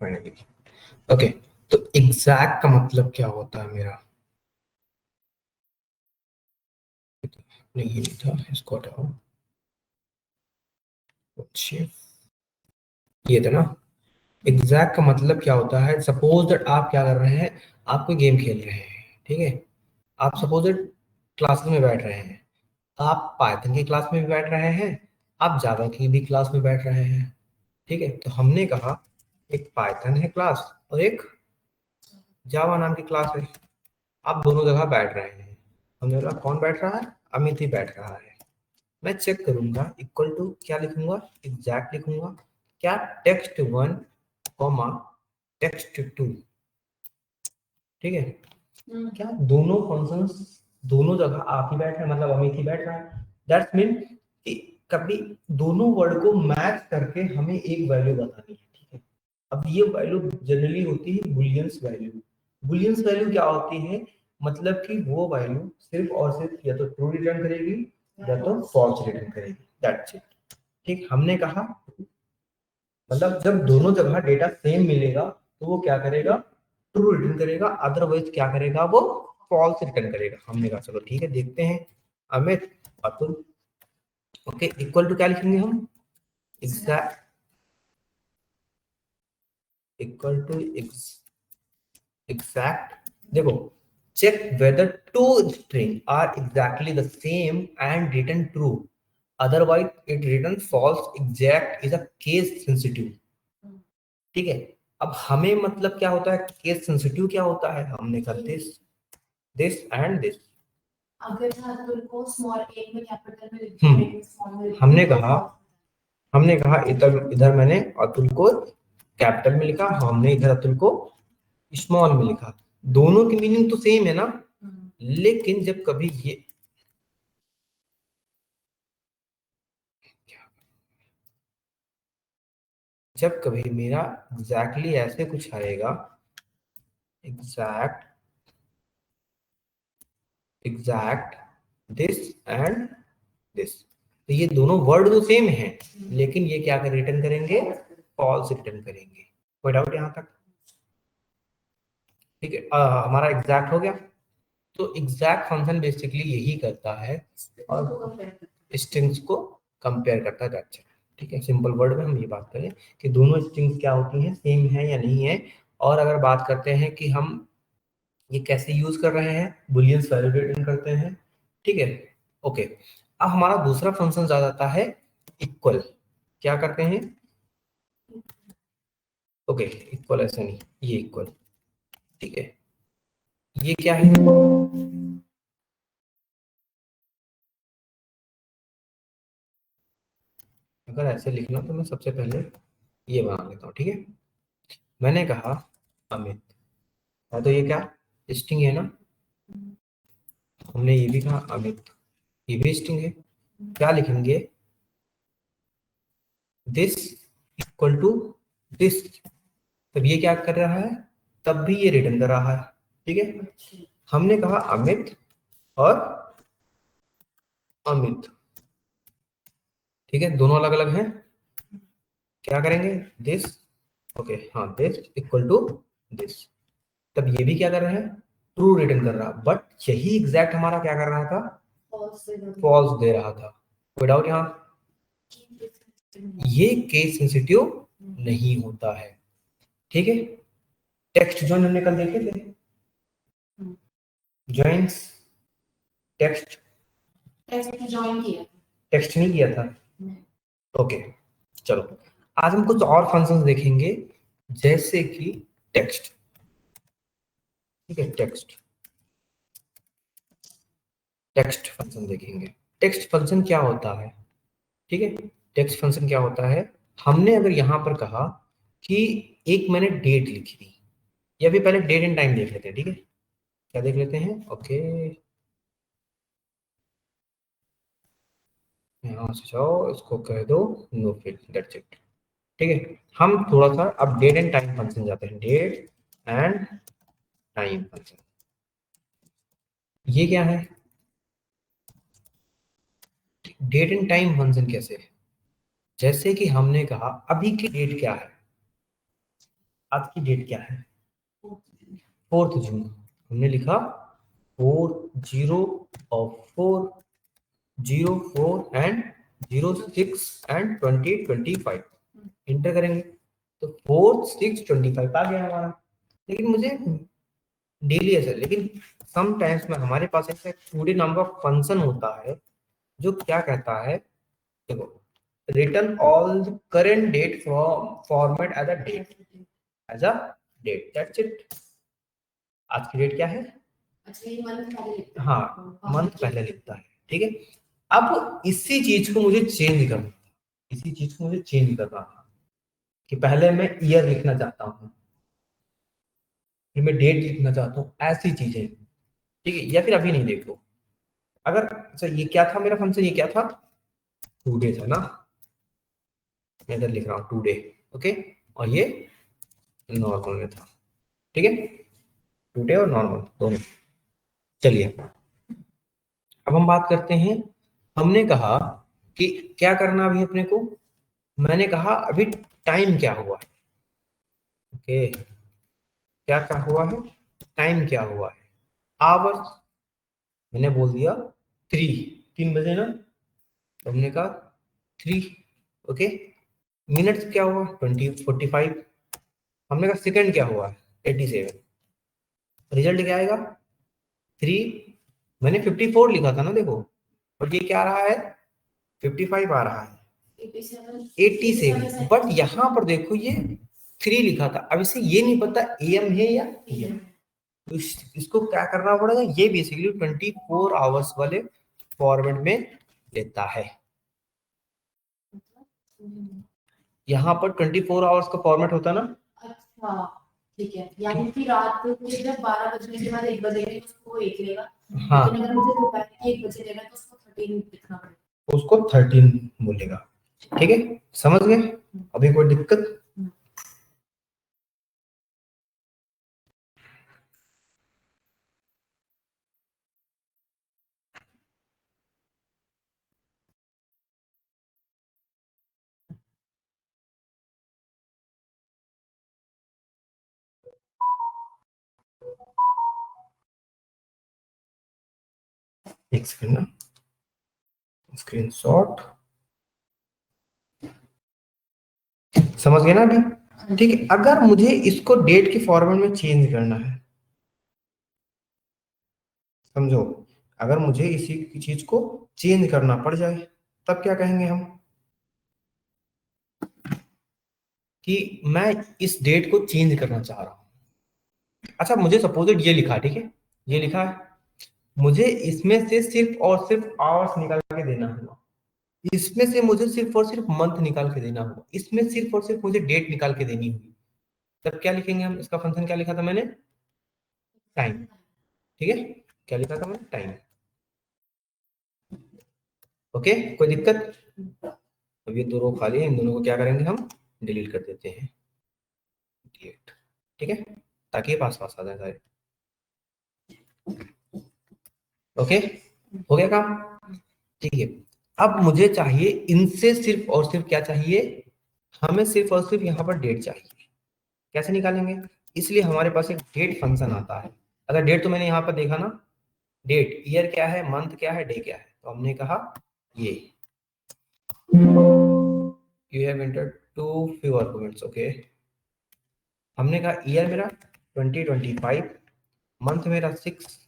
Finally. Okay, तो exact का मतलब क्या होता है मेरा? नहीं ये नहीं था, इसको हटाओ। अच्छा, ये था ना। एग्जैक्ट का मतलब क्या होता है? सपोज दैट आप क्या कर रहे हैं, आप कोई गेम खेल रहे हैं, ठीक है। आप सपोज दैट क्लास में बैठ रहे हैं, आप पाइथन की क्लास में भी बैठ रहे हैं, आप जावा की भी क्लास में बैठ रहे हैं, ठीक है। तो हमने कहा एक पाइथन है क्लास और एक जावा नाम की क्लास है, आप दोनों जगह बैठ रहे हैं। हमने बोला कौन बैठ रहा है? अमित ही बैठ रहा है। मैं चेक करूंगा, इक्वल टू क्या लिखूंगा? एग्जैक्ट लिखूंगा। क्या? Text one comma text two, ठीक है। क्या दोनों फंक्शंस दोनों जगह आप ही बैठ रहे हैं, मतलब अमित ही बैठ रहा है। दैट्स मीन कि कभी दोनों वर्ड को मैच करके हमें एक वैल्यू बतानी है, ठीक है। अब ये वैल्यू जनरली होती है बुलियंस वैल्यू। बुलियंस वैल्यू क्या होती है? मतलब कि वो वैल्यू सिर्फ और सिर्फ या तो ट्रू रिटर्न करेगी या तो फॉल्स रिटर्न करेगी, दैट्स इट। ठीक, हमने कहा मतलब जब दोनों जगह डेटा सेम मिलेगा तो वो क्या करेगा? ट्रू रिटर्न करेगा, अदरवाइज क्या करेगा? वो फॉल्स रिटर्न करेगा। हमने कहा चलो ठीक है, देखते हैं। Amit, Atul, okay, equal to क्या लिखेंगे हम? Exact, equal to exact. देखो, check whether two string are exactly the same and written true, otherwise it written false. Exact is a case sensitive, ठीक है। अब हमें मतलब क्या होता है केस सेंसिटिव? क्या होता है? हमने कहा दिस एंड दिस। अगर अतुल को स्मॉल ए में कैपिटल में लिख दिया, स्मॉल में लिख दिया, हमने कहा इधर इधर मैंने अतुल को कैपिटल में लिखा, हमने इधर अतुल को स्मॉल में लिखा। दोनों की मीनिंग तो सेम है ना। लेकिन जब कभी ये जब कभी मेरा एग्जैक्टली ऐसे कुछ आएगा, exact exact this and this, तो ये दोनों वर्ड तो सेम हैं, लेकिन ये क्या कर रिटर्न करेंगे? फॉल्स रिटर्न करेंगे। कोई डाउट यहाँ तक? ठीक है, हमारा एग्जैक्ट हो गया। तो एग्जैक्ट फंक्शन बेसिकली यही करता है और स्ट्रिंग्स को कंपेयर करता है, दैट्स इट। ठीक है, सिंपल वर्ड में हम ये बात करें कि दोनों स्ट्रिंग्स क्या होती हैं, सेम है या नहीं है। और अगर बात करते हैं कि हम ये कैसे यूज कर रहे हैं, बुलियंस वैल्यू रिटर्न करते हैं, ठीक है। ओके, अब हमारा दूसरा फंक्शन आ जाता है इक्वल। क्या करते हैं? ओके, इक्वल ऐसे नहीं, ये इक्वल, ठीक है। ये क्या है? अगर ऐसे लिखना तो मैं सबसे पहले ये बना लेता हूँ, ठीक है। मैंने कहा अमित है, तो ये क्या स्ट्रिंग है ना। हमने ये भी कहा अमित, ये भी स्ट्रिंग है। क्या लिखेंगे? This equal to this. तब ये क्या कर रहा है? तब भी ये रिटर्न कर रहा है, ठीक है। हमने कहा अमित और अमित, ठीक है, दोनों अलग अलग हैं। क्या करेंगे? दिस, ओके, हाँ, दिस इक्वल टू दिस। तब ये भी क्या कर रहा है? ट्रू रिटर्न कर रहा, बट यही एग्जैक्ट हमारा क्या कर रहा था? फॉल्स दे रहा था। कोई डाउट यहाँ? ये केस सेंसिटिव नहीं होता है, ठीक है। टेक्स्ट जॉइन हमने कल देखे थे, जॉइंस, टेक्स्ट टेक्स्ट जॉइन किया, टेक्स्ट नहीं किया था। ओके, चलो आज हम कुछ और फंक्शंस देखेंगे, जैसे कि टेक्स्ट, ठीक है। टेक्स्ट फंक्शन देखेंगे। टेक्स्ट फंक्शन क्या होता है? ठीक है, टेक्स्ट फंक्शन क्या होता है? हमने अगर यहां पर कहा कि एक मैंने डेट लिखी थी, या फिर पहले डेट एंड टाइम देख लेते हैं, ठीक है। क्या देख लेते हैं? ओके, यहाँ से जाओ, इसको कह दो नो फिल, दैट्स इट, ठीक है। हम थोड़ा सा अब डेट एंड टाइम फंक्शन जाते हैं। डेट एंड टाइम फंक्शन, ये क्या है? डेट एंड टाइम फंक्शन कैसे है? जैसे कि हमने कहा अभी की डेट क्या है, आज की डेट क्या है? 4 जून। हमने लिखा 4 0 of 4 एंड 06 एंड 2025 इंटर करेंगे तो 4 6 25 आ गया हमारा। लेकिन मुझे डेली ऐसा, लेकिन समटाइम्स में हमारे पास ऐसा टुडे नाम का फंक्शन होता है जो क्या कहता है, देखो, return all current date from format as a date, as a date, that's it. आज की डेट क्या है? अच्छा, ये मंथ पहले लिखता है। हाँ, मंथ पहले लिखता है, ठीक है। अब इसी चीज को मुझे चेंज करना, इसी चीज को मुझे चेंज करना था कि पहले मैं ईयर लिखना चाहता हूँ, फिर मैं डेट लिखना चाहता हूँ, ऐसी चीजें, ठीक है। या फिर अभी नहीं, देखो, अगर अच्छा ये क्या था मेरा फंक्शन, ये क्या था? टुडे था ना, मैं इधर लिख रहा हूँ टुडे, ओके, और ये नॉर्मल में था, ठीक है, टुडे और नॉर्मल दोनों। चलिए अब हम बात करते हैं। हमने कहा कि क्या करना अभी अपने को, मैंने कहा अभी टाइम क्या हुआ है, ओके, क्या क्या हुआ है, टाइम क्या हुआ है, आवर्स, मैंने बोल दिया 3 बजे ना, तो हमने कहा 3, ओके। मिनट्स क्या हुआ, 20 45, हमने कहा सेकंड क्या हुआ, 87, रिजल्ट क्या आएगा 3, मैंने 54 लिखा था ना, देखो, और ये क्या आ रहा है, 55 आ रहा है, 87, बट यहाँ पर देखो ये 3 लिखा था। अब इसे ये नहीं पता AM है या PM, तो इसको क्या करना पड़ेगा, ये बेसिकली 24 आवर्स वाले फॉर्मेट में लेता है। यहाँ पर 24 आवर्स का फॉर्मेट होता ना। अच्छा, ठीक है, यानी कि रात को जब 12 बजने के बाद 1 बजे उसको 1 लेगा। हाँ, लेकिन अगर मुझे दोपहर के 1 बजे लेना है तो उसको 13 लिखना पड़ेगा, उसको 13 बोलेगा, ठीक है, समझ गए? अभी कोई दिक्कत? एक सेकंड ना, स्क्रीनशॉट, समझ गए ना अभी? ठीक है, अगर मुझे इसको डेट के फॉर्मेट में चेंज करना है, समझो, अगर मुझे इसी चीज को चेंज करना पड़ जाए, तब क्या कहेंगे हम कि मैं इस डेट को चेंज करना चाह रहा हूं। अच्छा, मुझे सपोज ये लिखा, ठीक है, ये लिखा है, मुझे इसमें से सिर्फ और सिर्फ आवर्स निकाल के देना होगा, इसमें से मुझे सिर्फ और सिर्फ मंथ निकाल के देना होगा, इसमें सिर्फ और सिर्फ मुझे डेट निकाल के देनी होगी, तब क्या लिखेंगे हम? इसका फंक्शन क्या लिखा था मैंने? टाइम, ठीक है, क्या लिखा था मैंने? टाइम, ओके, कोई दिक्कत? अब ये दो रो खाली है, इन दोनों को क्या करेंगे हम? डिलीट कर देते हैं, डिलीट, ठीक है, ताकि ये पास पास आ जाए सारे, ओके, हो गया काम, ठीक है। अब मुझे चाहिए इनसे सिर्फ और सिर्फ क्या चाहिए, हमें सिर्फ और सिर्फ यहाँ पर डेट चाहिए। कैसे निकालेंगे? इसलिए हमारे पास एक डेट फंक्शन आता है। अगर डेट तो मैंने यहाँ पर देखा ना, डेट, ईयर क्या है, मंथ क्या है, डे क्या है, तो हमने कहा ये you have entered too few arguments, okay, हमने कहा ईयर मेरा 2025, मंथ मेरा 6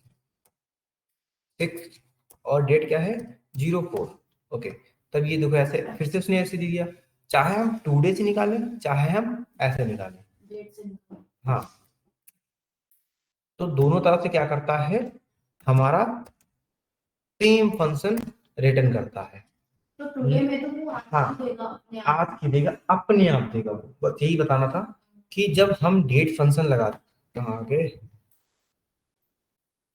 और डेट क्या है 04, ओके। तब ये देखो ऐसे फिर से उसने ऐसे दे दिया, चाहे हम टुडे से निकालें चाहे हम ऐसे निकालें, हाँ, तो दोनों तरफ से क्या करता है हमारा सेम फंक्शन रिटर्न करता है। तो टुडे में तो वो हाँ, देगा अपने आप, आज की देगा, अपने आप देगा, बस यही बताना था कि जब हम डेट फंक्शन लगाते, कहाँ आगे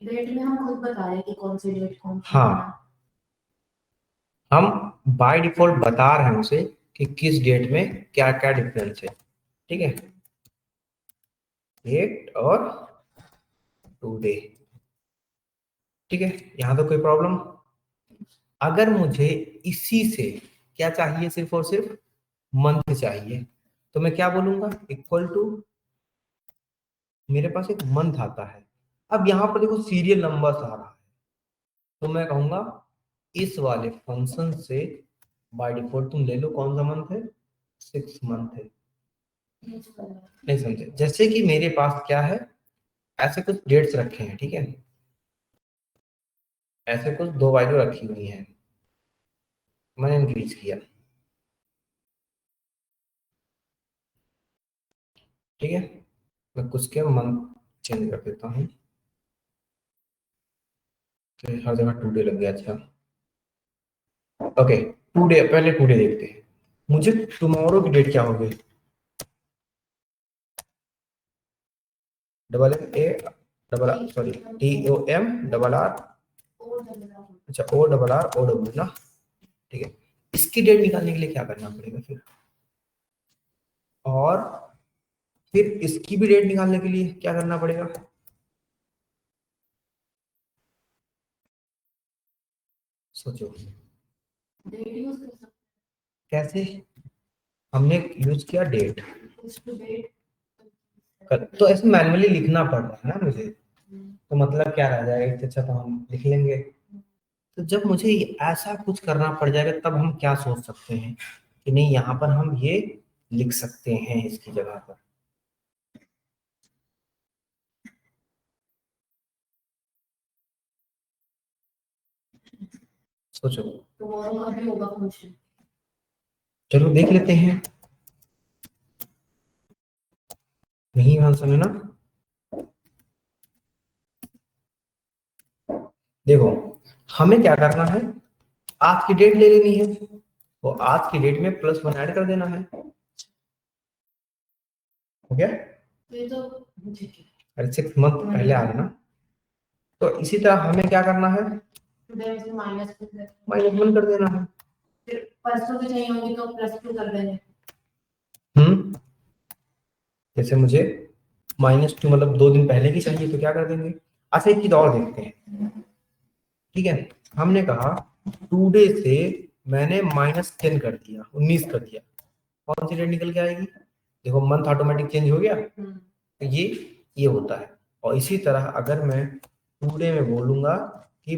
डेट में हम खुद बता रहे हैं कि कौन सी डेट कौन सी, हाँ, हम बाय डिफॉल्ट बता रहे हैं उसे कि किस डेट में क्या क्या डिफरेंस है, ठीक है, डेट और टुडे, ठीक है, यहां तो कोई प्रॉब्लम? अगर मुझे इसी से क्या चाहिए, सिर्फ और सिर्फ मंथ चाहिए, तो मैं क्या बोलूंगा, इक्वल टू मेरे पास एक मंथ आता है। अब यहाँ पर देखो सीरियल नंबर आ रहा है, तो मैं कहूंगा इस वाले फंक्शन से बाय डिफॉल्ट तुम ले लो कौन सा मंथ है, 6 मंथ है। नहीं समझे? जैसे कि मेरे पास क्या है, ऐसे कुछ डेट्स रखे हैं, ठीक है, ऐसे कुछ दो वैल्यू रखी हुई हैं, मैंने इंक्रीज किया, ठीक है, मैं कुछ के मंथ चेंज कर देता हूँ, तो हर जगह टू डे लग गया। अच्छा ओके, टू डे, पहले टू डे देखते हैं। मुझे टुमारो की डेट क्या होगी, double M A double R, sorry T O M double R, अच्छा O double R O W ना, ठीक है। इसकी डेट निकालने के लिए क्या करना पड़ेगा फिर, और फिर इसकी भी डेट निकालने के लिए क्या करना पड़ेगा, सोचो कैसे। हमने यूज किया डेट, तो ऐसे मैनुअली लिखना पड़ रहा है ना मुझे, तो मतलब क्या रह जाएगा, इससे अच्छा तो हम लिख लेंगे। तो जब मुझे ऐसा कुछ करना पड़ जाएगा तब हम क्या सोच सकते हैं कि नहीं यहाँ पर हम ये लिख सकते हैं इसकी जगह पर। सोचो, चलो देख लेते हैं, नहीं आंसर है ना। देखो हमें क्या करना है, आज की डेट ले लेनी है, तो आज की डेट में +1 ऐड कर देना है, हो गया। अरे 6 मंथ पहले आ गया ना, तो इसी तरह हमें क्या करना है, -1 कर देना है, फिर परसों की चाहिए होगी तो +2 कर देंगे। जैसे मुझे -2 मतलब 2 दिन पहले की चाहिए तो क्या कर देंगे। अच्छा एक चीज और देखते हैं, ठीक है, हमने कहा टू डे से मैंने -10 कर दिया, 19 कर दिया, कौन सी डेट निकल के आएगी, देखो मंथ ऑटोमेटिक चेंज हो गया, तो ये होता है। और इसी तरह अगर मैं टू डे में बोलूंगा कि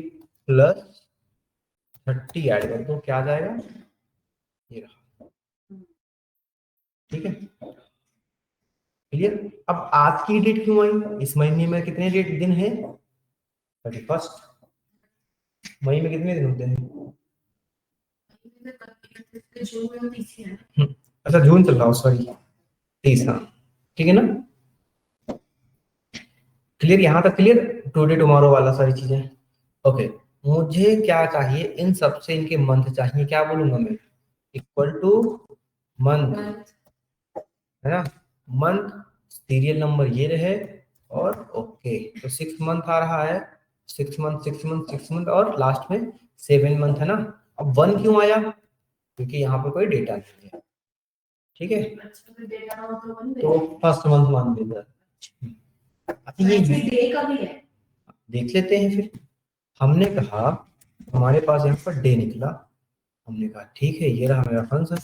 +30 ऐड कर दो, क्या आ जाएगा, ये रहा, ठीक है, क्लियर। अब आज की डेट क्यों आई, इस महीने में कितने डेट दिन है, 31st, मई में कितने दिन होते हैं, अच्छा जून चल रहा हो, सॉरी 30, हाँ ठीक है ना, क्लियर, यहाँ तक क्लियर, टुडे टुमारो वाला सारी चीजें। ओके, मुझे क्या चाहिए, इन सबसे इनके मंथ चाहिए, क्या बोलूंगा मैं, इक्वल टू मंथ, है ना, मंथ सीरियल नंबर ये रहे, और ओके, तो 6 मंथ आ रहा है, 6 मंथ 6 मंथ 6 मंथ, और लास्ट में 7 मंथ है ना। अब 1 क्यों आया, क्योंकि यहाँ पर कोई डेटा नहीं है, ठीक है, तो फर्स्ट मंथ मान देगा। अच्छा ये डे का भी है, देख लेते हैं फिर। हमने कहा हमारे पास यहाँ पर डे निकला, हमने कहा ठीक है ये रहा मेरा फंक्शन,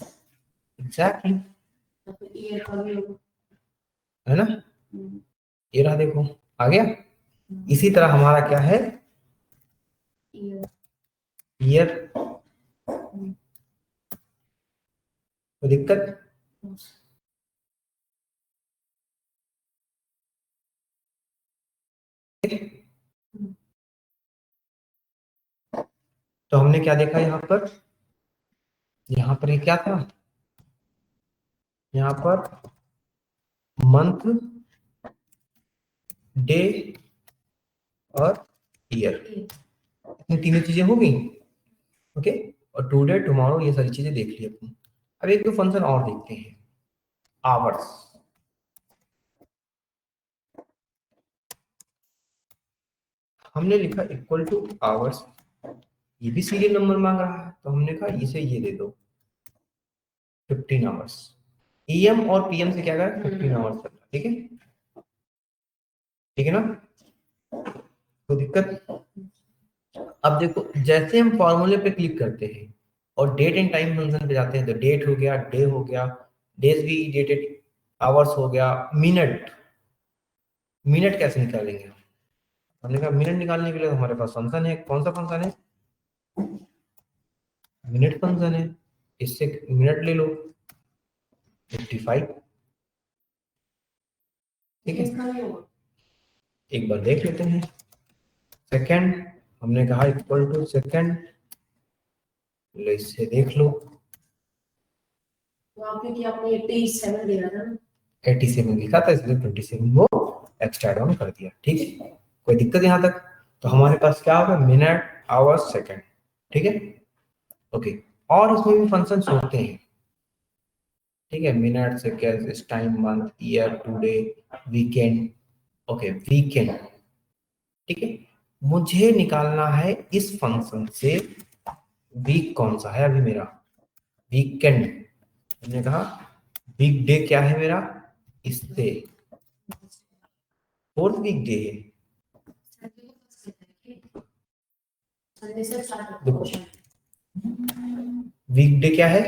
एग्जैक्टली, है ना, ये रहा देखो, आ गया। इसी तरह हमारा क्या है, ईयर, कोई दिक्कत, तो हमने क्या देखा यहाँ पर ये क्या था, यहाँ पर मंथ, डे और ईयर, इतनी तीनों चीजें हो गई, ओके। और टुडे टुमारो ये सारी चीजें देख ली अपनी। अब एक दो फंक्शन और देखते हैं, आवर्स, हमने लिखा इक्वल टू आवर्स, ये भी सीरियल नंबर मांग रहा है, तो हमने कहा इसे ये दे दो 15 आवर्स, एम और पीएम से क्या करें, 15 आवर्स, ठीक है, ठीक है ना, कोई दिक्कत। अब देखो जैसे हम फॉर्मूले पे क्लिक करते हैं और डेट एंड टाइम फंक्शन पे जाते हैं, तो डेट हो गया, डे हो गया, डेज भी डेटेड, आवर्स हो गया, मिनट, मिनट कैसे निकालेंगे हम? हमने कहा मिनट निकालने के लिए हमारे पास फंक्शन है, कौन सा फंक्शन है? मिनट फंक्शन है। इससे मिनट ले लो 55। ठीक है, एक बार देख लेते हैं। सेकंड हमने कहा इक्वल टू सेकंड, लो इससे देख लो। तो आपने क्या, आपने 87 दिया था ना, 87 लिखा था इसलिए 27 वो एक्स्ट्रा डाउन कर दिया। ठीक है, कोई दिक्कत यहाँ तक? तो हमारे पास क्या होगा, मिनट आवर सेकंड। ठीक है, ओके। और इसमें भी फंक्शंस होते हैं। ठीक है, minute second time month year today weekend. Okay, weekend. ठीक है, मुझे निकालना है इस फंक्शन से वीक कौन सा है अभी मेरा, वीकेंड। हमने कहा वीक डे क्या है मेरा, इससे फोर्थ वीक डे है। देखो वीक डे क्या है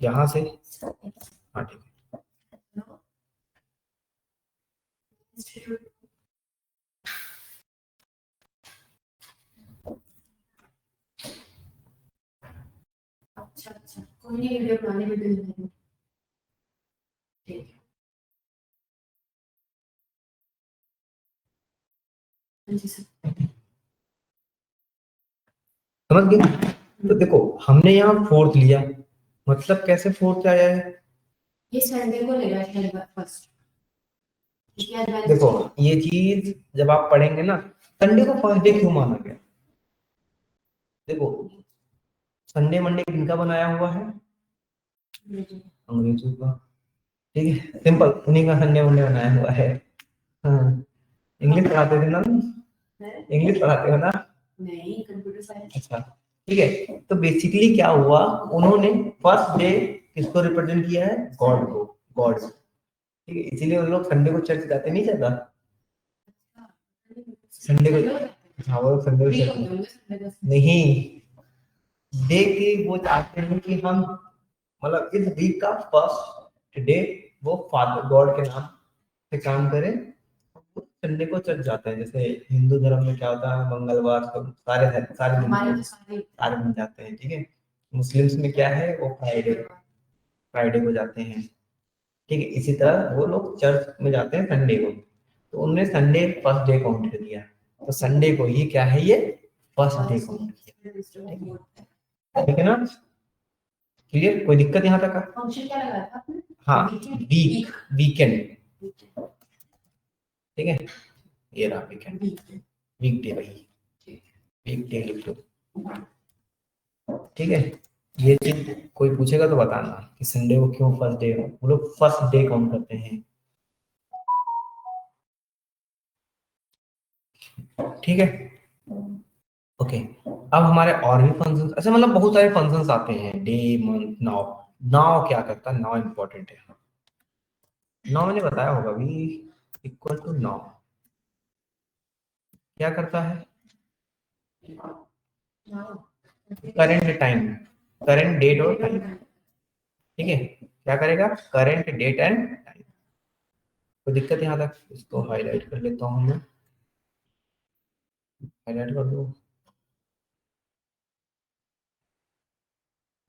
यहां से, हाँ ठीक है। अच्छा अच्छा, कोई नहीं, वीडियो बनाने में भी ठीक है जी सर, समझ गए? तो देखो हमने यहाँ फोर्थ लिया, मतलब कैसे फोर्थ आया है, ये संडे को लेगा शायद फर्स्ट। देखो ये चीज जब आप पढ़ेंगे ना, संडे को फर्स्ट डे क्यों माना गया? देखो संडे मंडे किनका बनाया हुआ है, अंग्रेजों का। ठीक है, सिंपल, उन्हीं का संडे मंडे बनाया हुआ है। हाँ, इंग्लिश पढ़ाते थे ना, इंग्लिश पढ़ाते हो ना? नहीं, कंप्यूटर साइंस। अच्छा ठीक है, तो बेसिकली क्या हुआ, उन्होंने फर्स्ट डे किसको रिप्रेजेंट किया है, गॉड को, गॉड। ठीक है, इसीलिए उन लोग संडे को चर्च जाते नहीं ज्यादा, संडे को। हाँ वो लोग संडे को चर्च नहीं, डे के वो चाहते हैं कि हम मतलब इस वीक का फर्स्ट डे वो फादर गॉड के नाम से काम करें। संडे को चर्च जाते हैं, जैसे हिंदू धर्म में क्या होता है, मंगलवार को सारे सारे दिन सारे दिन जाते हैं। ठीक है, मुस्लिम्स में क्या है, वो फ्राइडे फ्राइडे को जाते हैं। ठीक है, इसी तरह वो लोग चर्च में जाते हैं संडे को, तो उनने संडे फर्स्ट डे काउंट कर दिया, तो संडे को ये क्या है, ये फर्स्ट डे काउंट किया। ठीक है ना, क्लियर, कोई दिक्कत यहाँ तक? फंक्शन क्या लगाया था आपने? हाँ, वीक, वीकेंड। ठीक है, ये रहा वीकेंड, वीक डे भाई, वीक डे लिख लो। ठीक है, ये चीज कोई पूछेगा तो बताना कि संडे को क्यों फर्स्ट डे, वो लोग फर्स्ट डे काउंट करते हैं। ठीक है, ओके। अब हमारे और भी फंक्शंस, ऐसे मतलब बहुत सारे फंक्शंस आते हैं, डे मंथ नाउ। नाउ क्या करता है, नाउ इंपॉर्टेंट है। नाउ मैंने बताया होगा भी, इक्वल टू नाउ क्या करता है, करंट टाइम, करंट डेट और टाइम। ठीक है, क्या करेगा, करंट डेट एंड टाइम। कोई दिक्कत यहाँ तक? इसको हाईलाइट कर लेता हूँ मैं, हाईलाइट कर दो।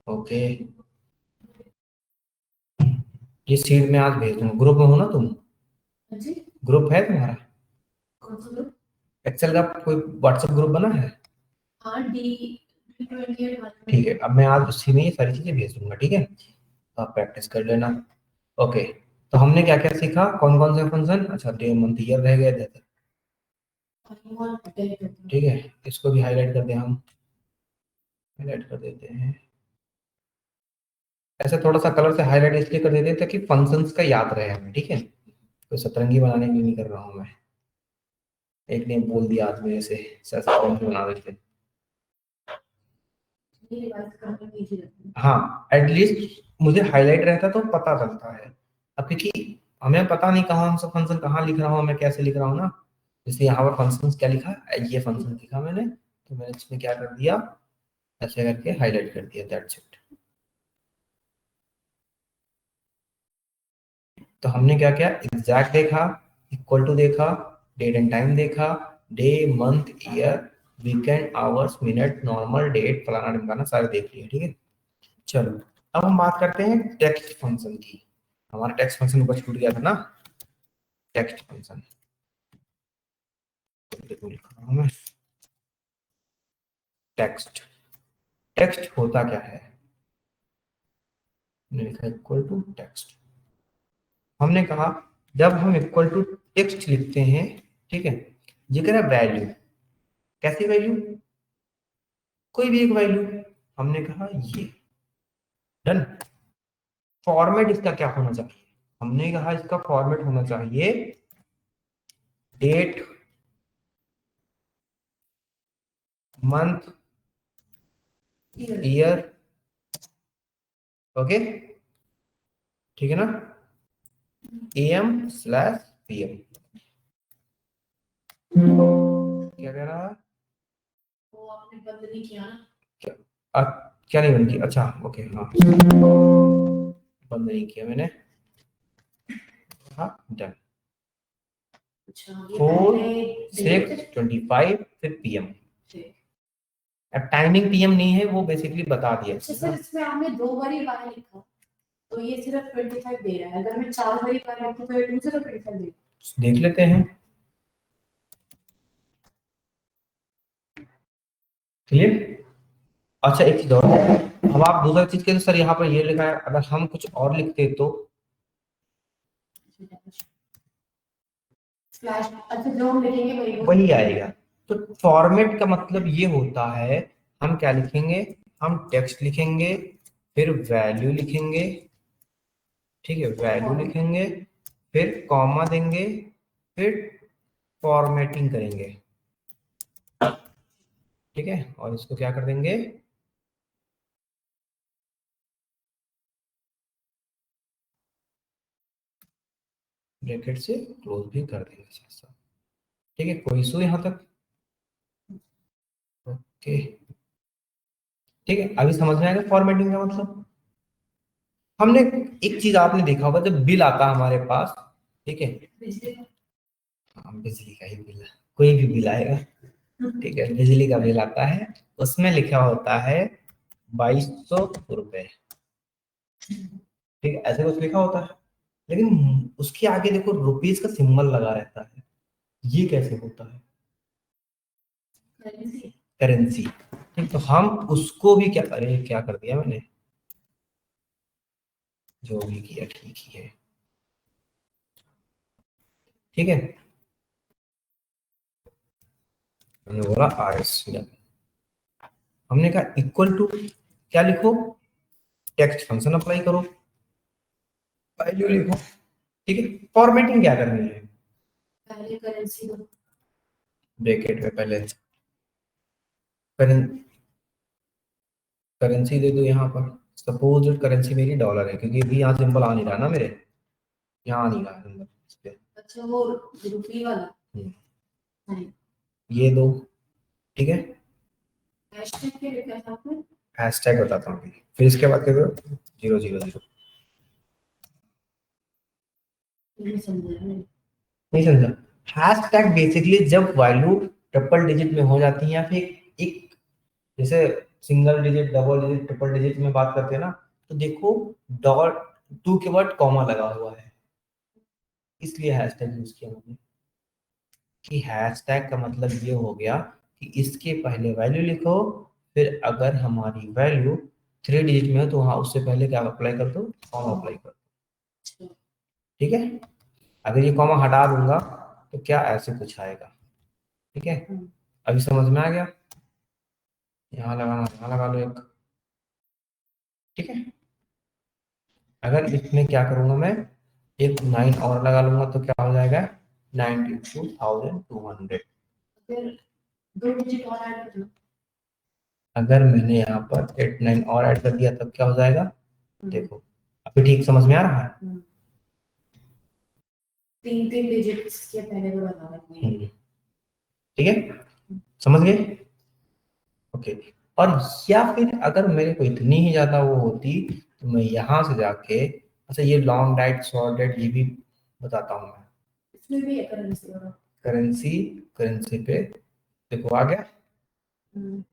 ओके, ये सीट में आज भेज दूंगा, ग्रुप में हो ना तुम? जी, ग्रुप है तुम्हारा? कौन सा ग्रुप? एक्सेल का कोई व्हाट्सएप ग्रुप बना है? हाँ, ठीक है, अब मैं आज उसी में ये सारी चीजें भेज दूंगा। ठीक है, तो आप प्रैक्टिस कर लेना। ओके, तो हमने क्या क्या सीखा, कौन कौन से फंक्शन, अच्छा डे मंथ ईयर रह गए थे। ठीक है, इसको भी हाईलाइट कर दें हम, हाईलाइट कर देते हैं, ऐसे थोड़ा सा कलर से हाईलाइट इसलिए कर देते हैं ताकि फंक्शंस का याद रहे हमें। ठीक है, तो सतरंगी बनाने के लिए नहीं कर रहा हूँ मैं, एक ने बोल दिया आज मेरे से सतरंगी बना देते। हाँ, एटलीस्ट मुझे हाईलाइट रहता तो पता चलता है। अब क्योंकि हमें पता नहीं कहाँ से फंक्शन कहाँ लिख रहा हूँ, मैं कैसे लिख रहा हूँ ना, इसलिए यहाँ पर फंक्शंस क्या लिखा, ये फंक्शन लिखा मैंने, तो मैंने इसमें क्या कर दिया, ऐसे करके हाईलाइट कर दिया, दैट्स इट। तो हमने क्या किया, एग्जैक्ट देखा, इक्वल टू देखा, डेट एंड टाइम देखा, day month year weekend hours minute normal date फलाना ढिमकाना सारे देख लिए, ठीक है। चलो अब हम बात करते हैं टेक्स्ट फंक्शन की। हमारा टेक्स्ट फंक्शन ऊपर छूट गया था ना, टेक्स्ट फंक्शन टेक्स्ट टेक्स्ट होता क्या है, मैंने लिखा इक्वल टू टेक्स्ट। हमने कहा जब हम इक्वल टू टेक्स्ट लिखते हैं, ठीक है, ये कह रहा वैल्यू, कैसी वैल्यू, कोई भी एक वैल्यू, हमने कहा ये डन। फॉर्मेट इसका क्या होना चाहिए, हमने कहा इसका फॉर्मेट होना चाहिए डेट मंथ ईयर, ओके, ठीक है ना, AM स्लैश PM। क्या कह रहा है, वो आपने बंद नहीं किया ना, क्या नहीं बंद किया, अच्छा ओके, हाँ बंद नहीं किया मैंने, हाँ डन। 4/6/25 फिर PM। अब टाइमिंग PM नहीं है, वो बेसिकली बता दिया। अच्छा सर, इसमें आपने 2 बारी बार लिखा तो ये सिर्फ 25 दे रहा है, अगर मैं 4 बारी बार लिखूं तो ये 225 देगा। देख लेते हैं, क्लियर। अच्छा एक चीज और, अब आप दूसरा चीज के, सर यहाँ पर ये लिखा है, अगर हम कुछ और लिखते तो स्लैश, अच्छा जो हम लिखेंगे वही आएगा। तो फॉर्मेट का मतलब ये होता है, हम क्या लिखेंगे, हम टेक्स्ट लिखेंगे, फिर वैल्यू लिखेंगे, ठीक है, वैल्यू लिखेंगे, फिर कॉमा देंगे, फिर फॉर्मेटिंग करेंगे, ठीक है, और इसको क्या कर देंगे, ब्रैकेट से क्लोज भी कर देंगे साथ साथ, ठीक है। कोई इशू यहाँ तक, ओके, ठीक है। अभी समझ में आएगा फॉर्मेटिंग का मतलब। हमने एक चीज आपने देखा होगा, जब बिल आता है हमारे पास, ठीक है, हाँ बिजली का ही बिल, कोई भी बिल आएगा, ठीक है, बिजली का बिल आता है, उसमें लिखा होता है 2200 रुपए, ठीक है, ऐसे कुछ लिखा होता है, लेकिन उसके आगे देखो रुपीज का सिंबल लगा रहता है, ये कैसे होता है, करेंसी, ठीक। तो हम उसको भी क्या, अरे क्या कर दिया मैंने, जो भी किया ठीक ही है, ठीक है, हमने बोला RS, हमने कहा इक्वल टू क्या लिखो, टेक्स्ट फंक्शन अप्लाई करो, वैल्यू लिखो, ठीक है। फॉर्मेटिंग क्या करनी है, पहले करेंसी ब्रैकेट में पहले करेंसी दे दो यहाँ पर, सपोज करेंसी मेरी डॉलर है, क्योंकि अभी यहाँ सिंबल आ नहीं रहा ना मेरे, यहाँ आ नहीं रहा सिंबल इस पे। अच्छा वो रुपी वाला, ये दो, ठीक है, हैशटैग के लिए क्या था आपने, हैशटैग बताता हूँ, फिर इसके बाद क्या करो, 000, नहीं समझा। हैशटैग बेसिकली जब वैल्यू ट्रिपल डिजिट में हो जाती है, या फिर एक जैसे single digit double digit triple digit में बात करते हैं ना, तो देखो डॉट टू के बाद कॉमा लगा हुआ है, इसलिए हैशटैग यूज किया मैंने, कि हैशटैग का मतलब ये हो गया कि इसके पहले वैल्यू लिखो, फिर अगर हमारी वैल्यू 3 डिजिट में हो तो हाँ उससे पहले क्या अप्लाई कर दो, कॉमा अप्लाई कर दो, ठीक है। अगर ये कॉमा हटा दूंगा तो क्या ऐसे कुछ आएगा, ठीक है। अभी समझ में आ गया, यहाँ लगाना, यहाँ लगा लो एक, ठीक है। अगर इसमें क्या करूंगा मैं, एक 9 और लगा लूंगा तो क्या हो जाएगा, 92,200। फिर 2 डिजिट और ऐड कर दो, अगर मैंने यहाँ पर 89 और ऐड कर दिया तब क्या हो जाएगा, देखो अभी ठीक समझ में आ रहा है, 3 डिजिट्स के पहले को लगा रखना है, ठीक है, समझ गए, ओके। और या फिर अगर मेरे को इतनी ही ज्यादा वो होती तो मैं यहाँ से जाके अच्छा ये लॉन्ग डाइट शॉर्ट डाइट ये भी बताता हूँ मैं। इसमें भी है करेंसी वाला। करेंसी, करेंसी पे देखो आ गया। हम्म,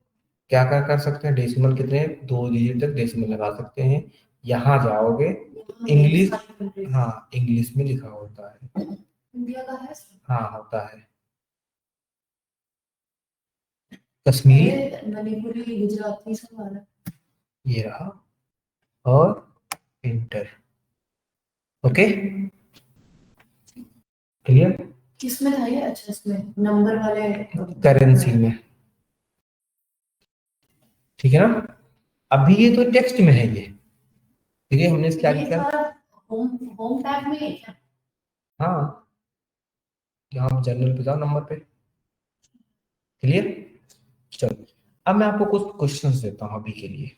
क्या क्या कर सकते हैं, डेसिमल कितने, 2 डिजिट तक डेसिमल लगा सकते हैं। यहाँ जाओगे यहाँ है इंग्लिश, सारी कंट्रीज। हाँ इंग्लिश में लिखा होता है। इंडिया का है। हाँ होता है। कश्मीर, अरे मणिपुरी गुजराती सब आ रहा है। ये रहा, और इंटर। Okay clear. किसमें था ये? अच्छा इसमें नंबर वाले करेंसी में, ठीक है ना। अभी ये तो टेक्स्ट में है ये, ठीक है हमने क्या ये किया। सारा होम होम टैब में है क्या? हाँ यहाँ जनरल पे जाओ नंबर पे, क्लियर। चलो अब मैं आपको कुछ क्वेश्चंस देता हूँ अभी के लिए।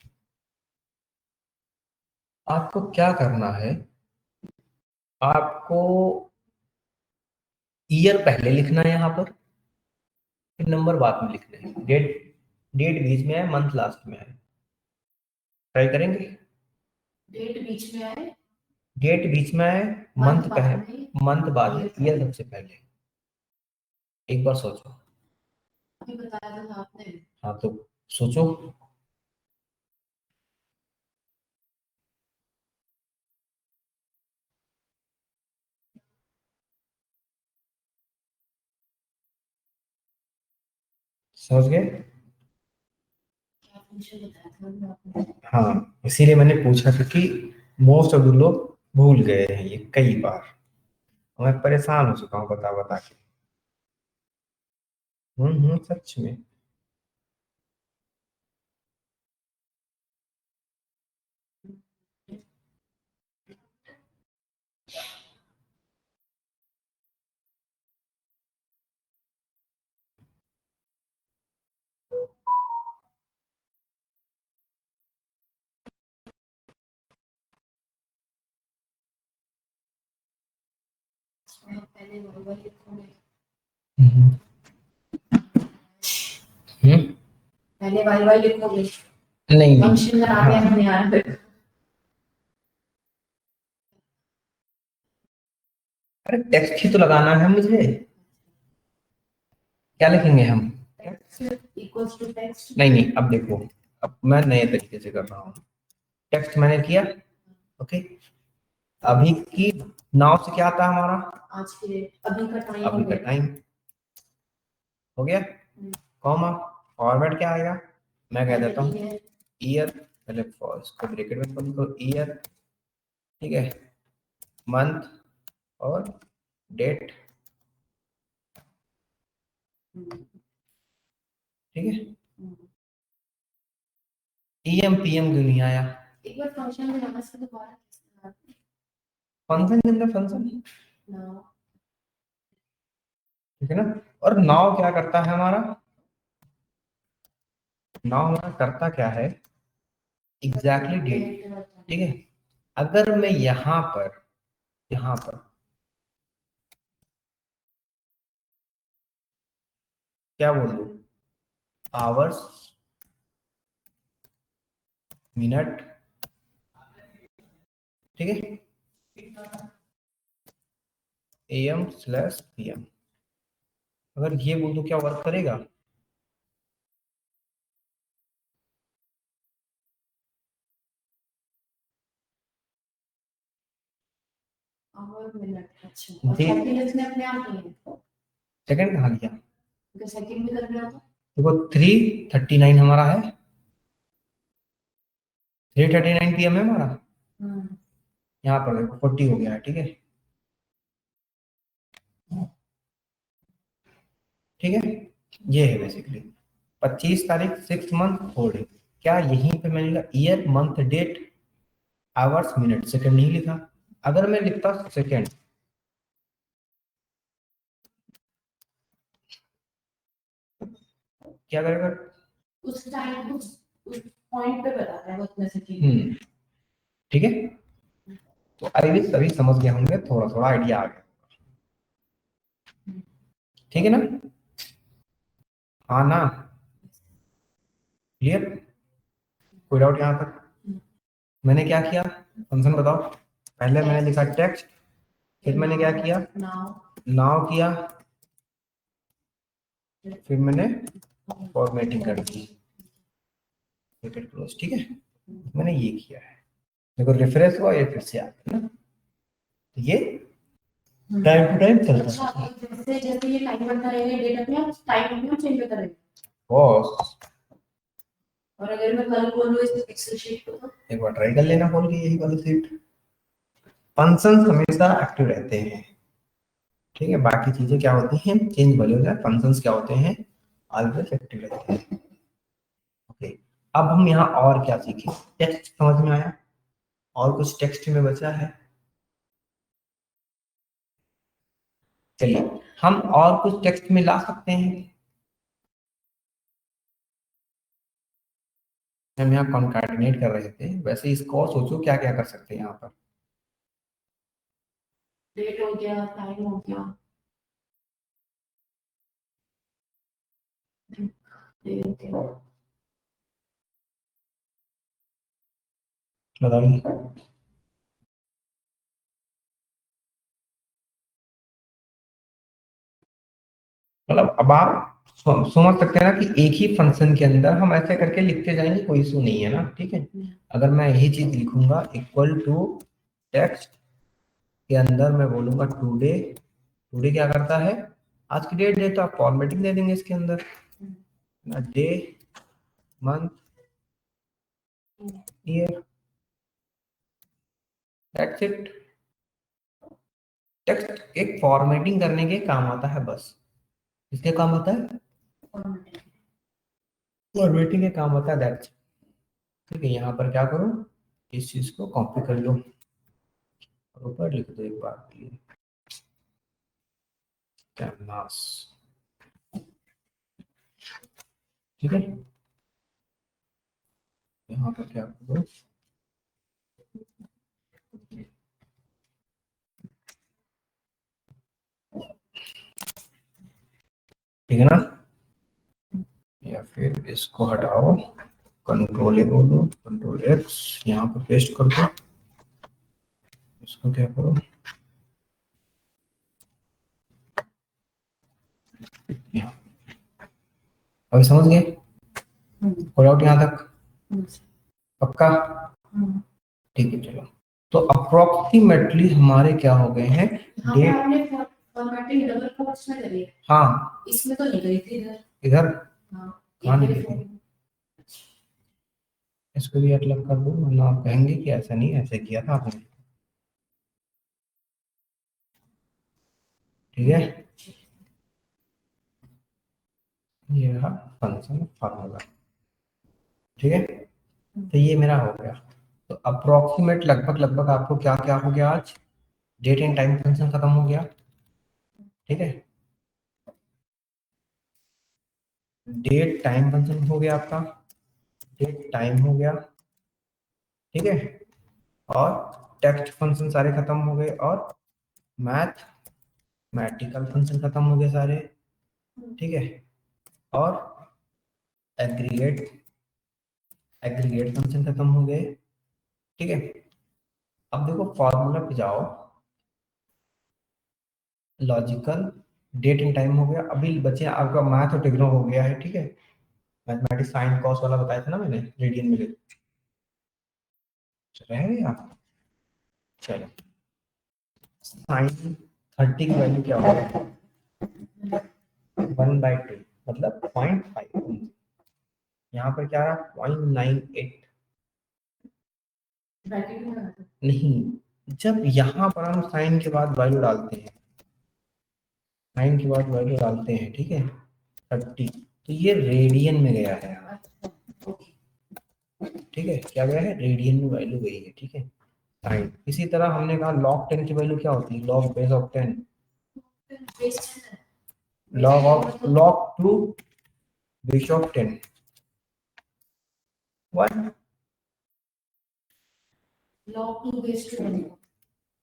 आपको क्या करना है, आपको ईयर पहले लिखना है यहाँ पर, फिर नंबर बाद में लिखना है। डेट, डेट बीच में है, मंथ लास्ट में है। ट्राई करेंगे। डेट बीच में आए, डेट बीच में है, मंथ मंथ बाद पहले, में, मंथ बाद में, ईयर ईयर सबसे पहले। एक बार सोचो। अभी बताया था आपने। हाँ तो सोचो। समझ गए। क्या फंक्शन बताया था अभी आपने? हाँ इसीलिए मैंने पूछा था कि मोस्ट ऑफ द लोग भूल गए हैं ये कई बार। मैं परेशान हो चुका हूँ बता बता के। सच में। पहले नंबर लिखोगे, हम्म हम्म, पहले वाई वाई लिखोगे, नहीं नहीं, फंक्शन बना के हाँ हमने यार फिर। अरे टेक्स्ट ही तो लगाना है मुझे। क्या लिखेंगे हम। Text equals to text. नहीं नहीं अब देखो, अब मैं नए तरीके से कर रहा हूँ। टेक्स्ट मैंने किया, ओके। अभी की नाव से क्या आता है हमारा, आज के अभी का टाइम हो अभी का गया। टाइम हो गया। कॉमा, फॉर्मेट क्या आएगा, मैं कह देता हूँ ईयर। ईयर। पहले इसको ब्रैकेट में खोल दो, ईयर, ठीक है, मंथ और डेट, ठीक है। ईएम पीएम क्यों नहीं आया। एक बार फंक्शन में नंबर से दोबारा फंक्शन के अंदर फंक्शन, ना। ठीक है ना। और नाउ क्या करता है हमारा, नाउ हमारा करता क्या है, एग्जैक्टली डेट, ठीक है। अगर मैं यहाँ पर, यहाँ पर क्या बोल दूं, आवर्स, मिनट, ठीक है, एएम स्लैश पीएम, अगर ये बोल दूं क्या वर्क करेगा। Our minute. अच्छा और जी, सेकंड इसने अपने आप नहीं है, सेकंड कहाँ लिया, तो सेकंड भी करना था। देखो 3:39 हमारा है, 3:39 पीएम है हमारा। हम्म, यहाँ पर देखो 40 हो गया है, ठीक है, ठीक है। ये है बेसिकली 25 तारीख, 6 मंथ 4 डे। क्या यहीं पे मैंने लिखा year month date hours minute, second नहीं लिखा। अगर मैं लिखता सेकंड, क्या करेगा। उस टाइम उस पॉइंट पे बताता है उतने सेकंड। ठीक है, तो आई विश सभी समझ गए होंगे, थोड़ा थोड़ा आइडिया आ गया, ठीक है ना। हाँ ना, क्लियर, कोई डाउट यहाँ तक। मैंने क्या किया, फंक्शन बताओ। पहले मैंने लिखा टेक्स्ट, फिर मैंने क्या किया, नाउ किया, फिर मैंने फॉर्मेटिंग कर दी, ब्रैकेट क्लोज, ठीक है। मैंने ये किया है, देखो रिफ्रेश हुआ, ये फिर से आ गया ना, ये टाइम टू टाइम चलता है। जैसे जैसे ये टाइम बढ़ता रहेगा, डेट अपने आप टाइम अपने आप चेंज होता रहेगा। बॉस और अगर मैं कल बोलूं इस एक्सेल शीट को, तो एक बार ट्राई कर लेना खोल के यही वाली शीट। फंक्शंस हमेशा एक्टिव रहते हैं, ठीक है, बाकी चीजें क्या होती हैं, चेंज भले हो जाए, फंक्शंस क्या होते हैं, ऑलवेज एक्टिव रहते हैं। ओके, अब हम यहाँ और क्या सीखें, टेक्स्ट समझ में आया, और कुछ टेक्स्ट में बचा है, चलिए हम और कुछ टेक्स्ट में ला सकते हैं। हम यहाँ कॉन्कैटिनेट कर रहे थे, वैसे इसको और सोचो क्या क्या कर सकते हैं यहाँ पर। डेट हो गया, टाइम हो गया, डेट हो गया। बताइए, मतलब अब आप समझ सकते हैं ना कि एक ही फंक्शन के अंदर हम ऐसे करके लिखते जाएंगे, कोई इशू नहीं है ना, ठीक है। अगर मैं यही चीज लिखूंगा इक्वल टू टेक्स्ट के अंदर मैं बोलूंगा टुडे, टुडे क्या करता है, आज की डेट दे, तो आप फॉर्मेटिंग दे देंगे इसके अंदर, day, month, year, that's it. Text एक फॉर्मेटिंग करने के काम आता है बस, इसके काम आता है, फॉर्मेटिंग के काम आता है, दैट्स, ठीक है। यहाँ पर क्या करो, इस चीज को कॉपी कर लो और ऊपर लिख दो एक बार के लिए, कैनवास, ठीक है। यहाँ पर क्या करो, ठीक है ना, या फिर इसको हटाओ, कंट्रोल ए बोलो, कंट्रोल एक्स, यहाँ पर पेस्ट कर दो, इसको क्या करो, यहाँ, अभी समझ गए, होल आउट यहाँ तक पक्का, ठीक है। चलो, तो अप्रोक्सीमेटली हमारे क्या हो गए हैं, डेट, फॉर्मेटिंग डबल कोट्स में करी, हाँ इसमें तो नहीं करी थी, इधर इधर हाँ कहाँ नहीं करी, इसको भी अलग कर दो, वरना आप कहेंगे कि ऐसा नहीं, ऐसे किया था आपने, ठीक है। ये रहा फंक्शन फार्मूला, ठीक है। तो ये मेरा हो गया, तो अप्रोक्सीमेट लगभग लगभग आपको क्या क्या हो गया आज, डेट एंड टाइम फंक्शन खत्म हो गया, ठीक है, डेट टाइम फंक्शन हो गया आपका, डेट टाइम हो गया, ठीक है, और टेक्स्ट फंक्शन सारे खत्म हो गए, और मैथमेटिकल फंक्शन खत्म हो गए सारे, ठीक है, और एग्रीगेट एग्रीगेट फंक्शन खत्म हो गए, ठीक है। अब देखो फॉर्मूला पे जाओ, लॉजिकल, डेट एंड टाइम हो गया, अभी बचे आपका मैथ और टेक्नो हो गया है, ठीक है। मैथमेटिक्स साइन कॉस वाला बताया था ना मैंने, रेडियन में रह गए आप, चलो, साइन 30 की वैल्यू क्या होगा, 1/2, मतलब 0.5, यहाँ पर क्या रहा 0.98, ब्रैकेट में आता है। नहीं, जब यहाँ पर हम साइन के बाद वैल्यू डालते हैं, साइन के बाद वैल्यू डालते हैं, ठीक है, 30, तो ये रेडियन में गया है यहाँ, ठीक है, क्या गया है, रेडियन में वैल्यू गई है, ठीक है, साइन। इसी तरह हमने कहा log 10 की वैल्यू क्या होती है, log base of 10, log 2 base of 10, 1 log 2 base 2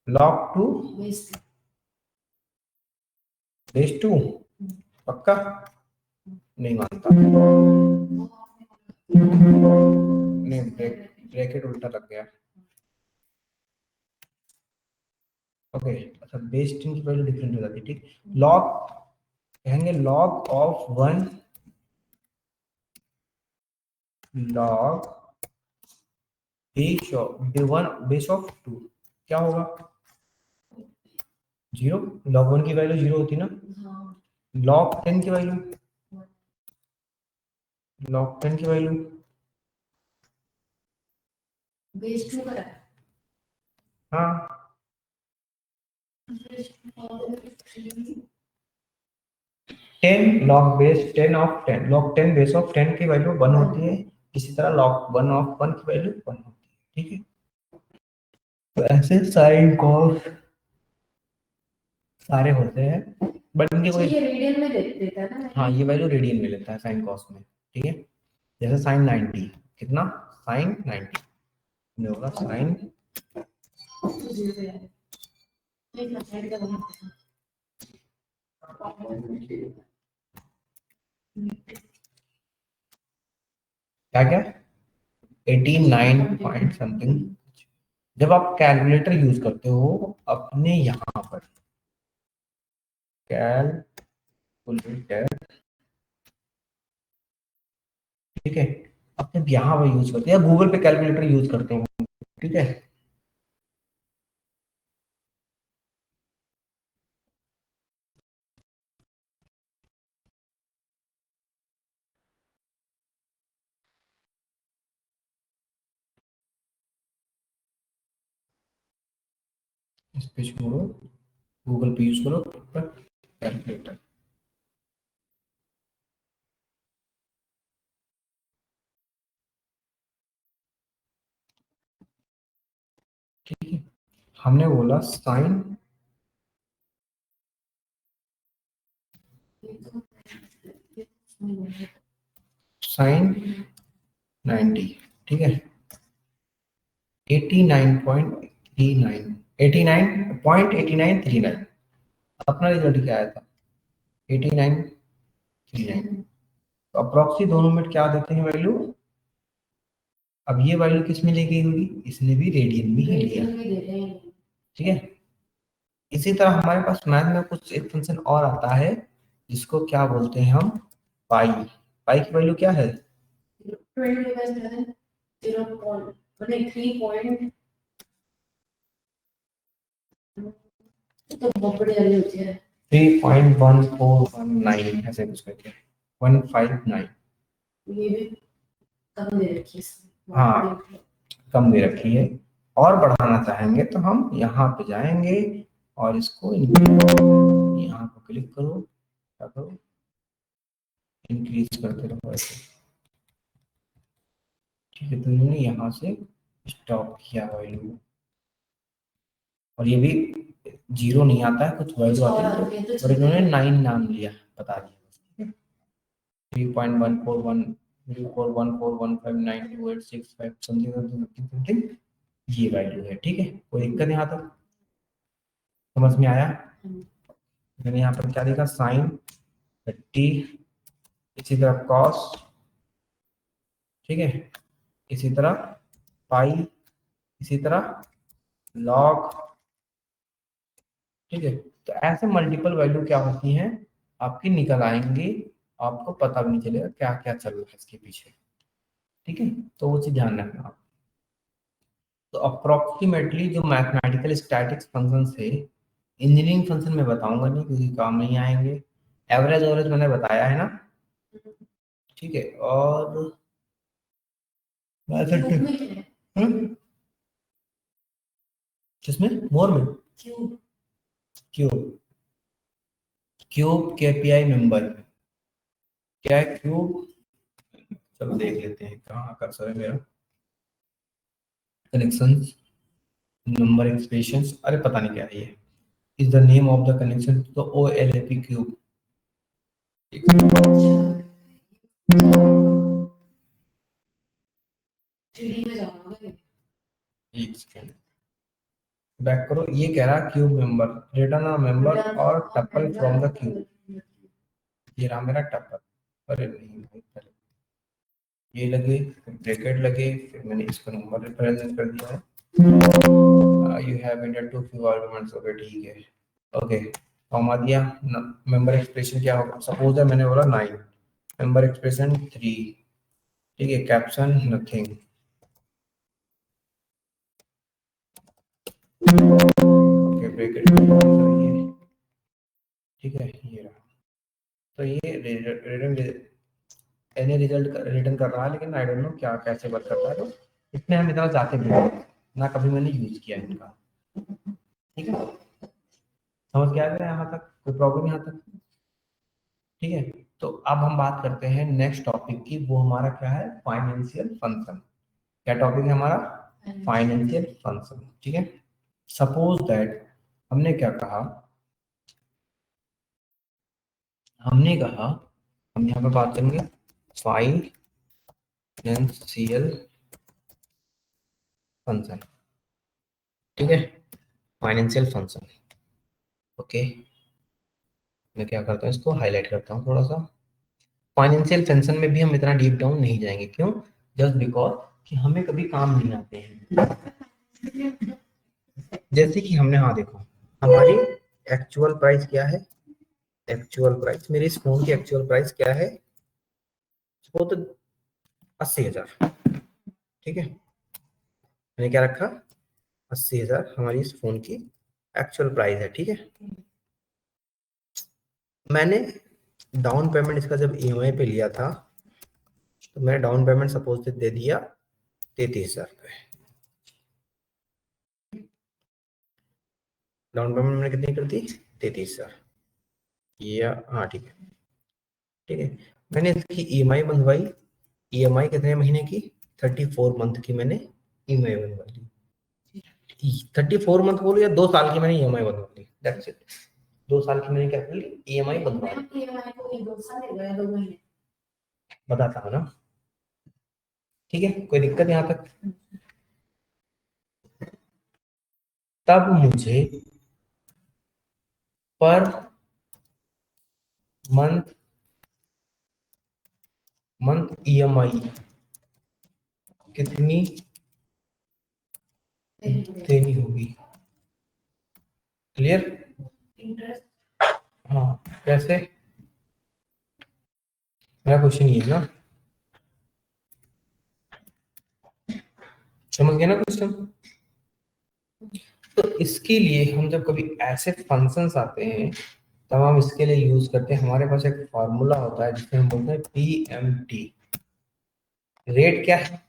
log 2 base 2 base 2, पक्का, नहीं मानता, नहीं, ब्रैकेट उल्टा लग गया, ओके अच्छा, बेस 10 की वैल्यू डिफरेंट हो जाती है, ठीक। लॉग कहेंगे log of 1 log base of 2 क्या होगा? 0। लॉग 1 की वैल्यू 0 होती ना। हाँ लॉग 10 की वैल्यू लॉग 10 की वैल्यू बेस 2 का हाँ 10 log base 10 of 10 log 10 base of 10 की वैल्यू 1 होती है। इसी तरह लॉग 1 ऑफ 1 की वैल्यू 1 होती है, ठीक है। तो ऐसे साइन कॉस सारे होते हैं, बट इनके तो कोई ये रेडियन में देता है ना। हाँ ये वैल्यू रेडियन में लेता है साइन कॉस में, ठीक है। जैसे साइन 90 कितना, साइन 90 में होगा साइन तो 0 पे है एक साइड का बना क्या क्या 89 पॉइंट समथिंग। जब आप कैलकुलेटर यूज करते हो अपने यहाँ पर कैलकुलेटर, ठीक है, आप जब यहाँ पर यूज करते हो या गूगल पे कैलकुलेटर यूज करते हो, ठीक है। इस पे छोड़ो, गूगल पे यूज करो कैलकुलेटर, ठीक है। हमने बोला साइन साइन 90, ठीक है। 89.39 89.8939 अपना रिजल्ट क्या आया था 8939। तो अप्रोक्सी दोनों में क्या देते हैं वैल्यू। अब ये वैल्यू किस में ली गई होगी, इसने भी रेडियन में ही लिया, ठीक है। इसी तरह हमारे पास मैथ में कुछ एक फंक्शन और आता है जिसको क्या बोलते हैं हम, पाई। पाई की वैल्यू क्या है, 0.3 तो बहुत बड़ी वाली होती है 3.1419 ऐसे कुछ करके 159। ये भी कम दे रखी है इसमें। हाँ कम दे रखी है। और बढ़ाना चाहेंगे तो हम यहाँ पे जाएंगे और इसको यहाँ पर क्लिक करो, क्या करो, इंक्रीज करते रहो ऐसे, ठीक है। तो इन्होंने यहाँ से स्टॉप किया वैल्यू, और ये भी 0 नहीं आता है, कुछ वैल्यू आती है, और इन्होंने 9 नाम लिया, बता दिया 3.141 3.141592865 समथिंग ये वैल्यू है, ठीक है। कोई दिक्कत यहाँ तक समझ में आया। मैंने यहाँ पर क्या लिखा, साइन 30, इसी तरह कॉस, ठीक है, इसी तरह पाई, इसी तरह लॉग, ठीक है। तो ऐसे मल्टीपल वैल्यू क्या होती हैं आपकी निकल आएंगी, आपको पता भी नहीं चलेगा क्या क्या चल रहा है इसके पीछे, ठीक है। तो वो चीज ध्यान रखना आप। तो अप्रोक्सीमेटली जो मैथमेटिकल स्टैटिक्स फंक्शन है, इंजीनियरिंग फंक्शन में बताऊंगा नहीं क्योंकि काम नहीं आएंगे। एवरेज एवरेज मैंने बताया है ना, ठीक है। और किसमें, मोर में, क्यूब, क्यूब केपीआई मेंबर क्या है क्यूब, चलो देख लेते हैं कहाँ कर्सर है मेरा, कनेक्शन नंबर एक्सप्रेशंस, अरे पता नहीं क्या है ये, is the name of the connection तो O L A P cube. एक सेकेंड बैक करो, ये कह रहा cube member, return a member और टपल फ्रॉम द क्यूब, ये रहा मेरा टपल। अरे नहीं भाई, पहले ये लगे, ब्रैकेट लगे, फिर मैंने इसको नंबर रिप्रेजेंट कर दिया है, you have entered too few arguments, okay ठीक है, ओके कॉमा दिया। मेंबर एक्सप्रेशन क्या होगा, सपोज है मैंने बोला 9, मेंबर एक्सप्रेशन 3, ठीक है, कैप्शन नथिंग, ओके ब्रैकेट में, ठीक है ये रहा। तो ये रिटर्न एनी रिजल्ट रिटर्न कर रहा है, लेकिन आई डोंट नो क्या कैसे वर्क करता है। तो इतने हम इतना जाते भी नहीं, ना कभी मैंने यूज किया इनका, ठीक है, समझ गया क्या यहाँ तक, कोई प्रॉब्लम यहाँ तक, ठीक है। तो अब हम बात करते हैं नेक्स्ट टॉपिक की, वो हमारा क्या है, फाइनेंशियल फंक्शन। क्या टॉपिक है हमारा, फाइनेंशियल फंक्शन, ठीक है। सपोज दैट हमने क्या कहा, हमने कहा हम यहाँ पे बात करेंगे फाइनेंशियल फंक्शन, ठीक है, फाइनेंशियल फंक्शन, ओके। मैं क्या करता हूँ, इसको हाईलाइट करता हूँ थोड़ा सा। फाइनेंशियल फंक्शन में भी हम इतना डीप डाउन नहीं जाएंगे, क्यों, जस्ट बिकॉज कि हमें कभी काम नहीं आते हैं। जैसे कि हमने, हाँ देखो, हमारी एक्चुअल प्राइस क्या है, एक्चुअल प्राइस, मेरे इस फोन की एक्चुअल प्राइस क्या है, वो तो 80,000, ठीक है, मैंने क्या रखा, 80,000 हमारी इस फोन की एक्चुअल प्राइस है, ठीक है। मैंने डाउन पेमेंट इसका जब ईएमआई पे लिया था, तो मैंने डाउन पेमेंट सपोज दे दिया 33,000 रुपये। डाउन पेमेंट मैंने कितनी कर दी, 33,000, ये हाँ ठीक है, ठीक है। मैंने इसकी ईएमआई बनवाई, ईएमआई कितने महीने की, 34 मंथ की मैंने ईएमआई बनवा ली। 34 मंथ बोलो या 2 साल की मैंने ईएमआई बनवा ली, दैट्स इट। 2 साल की मैंने क्या कर ली, ईएमआई बनवा ली। बताता हूँ ना, ठीक है, कोई दिक्कत यहाँ तक। तब मुझे पर मंथ ईएमआई कितनी देनी होगी, क्लियर, हाँ कैसे, मेरा क्वेश्चन ये है ना, समझ गए ना क्वेश्चन। तो इसके लिए हम जब कभी ऐसे फंक्शंस आते हैं, तब हम इसके लिए यूज करते हैं, हमारे पास एक फॉर्मूला होता है जिसे हम बोलते हैं पीएमटी। रेट क्या है,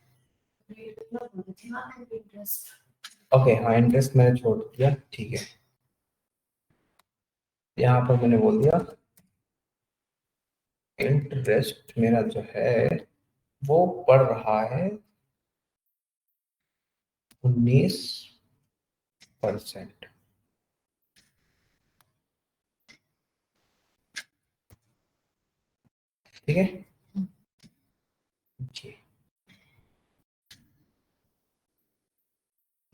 ओके हाँ, इंटरेस्ट मैंने छोड़ दिया, ठीक है, यहाँ पर मैंने बोल दिया इंटरेस्ट मेरा जो है वो पड़ रहा है 19%, ठीक है जी।